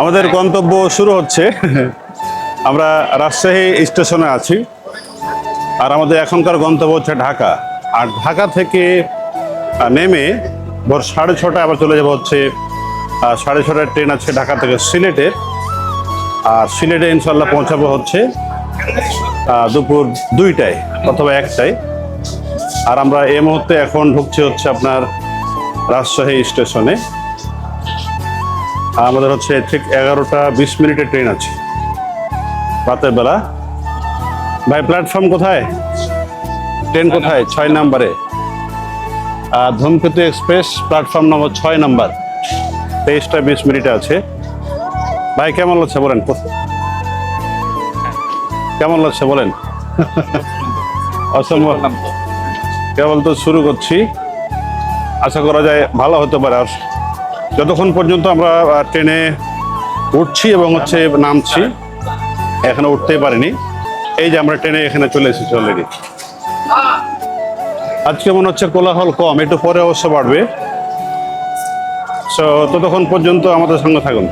আমাদের গন্তব্য শুরু হচ্ছে। আমরা রাজশাহী স্টেশনে আছি, আর আমাদের এখনকার গন্তব্য হচ্ছে ঢাকা। আর ঢাকা থেকে নেমে ভোর 6:30 আবার চলে যাবো হচ্ছে 6:30 ট্রেন আছে ঢাকা থেকে সিলেটে। আর সিলেটে ইনশাল্লাহ পৌঁছাবো হচ্ছে দুপুর 2টায় অথবা 1টায়। আর আমরা এই মুহূর্তে এখন ঢুকছি হচ্ছে আপনার রাজশাহী স্টেশনে। আমাদের হচ্ছে ঠিক 11টা 20 মিনিটের ট্রেন আছে রাতের বেলা। ভাই প্ল্যাটফর্ম কোথায়? ট্রেন কোথায়? 6 নম্বরে। ধূমকেতু এক্সপ্রেস প্ল্যাটফর্ম নম্বর 6 নম্বর, 23টা 20 মিনিটে আছে। ভাই কেমন লাগছে বলেন, কেমন লাগছে বলেন? অসম্ভব, কেবল তো শুরু করছি, আশা করা যায় ভালো হতে পারে। আর যতক্ষণ পর্যন্ত আমরা ট্রেনে উঠছি এবং হচ্ছে নামছি, এখানে উঠতেই পারিনি। এই যে আমরা ট্রেনে এখানে চলে এসেছি অলরেডি। আজকে মনে হচ্ছে কোলাহল কম, একটু পরে অবশ্য বাড়বে। সো ততক্ষণ পর্যন্ত আমাদের সঙ্গে থাকুন।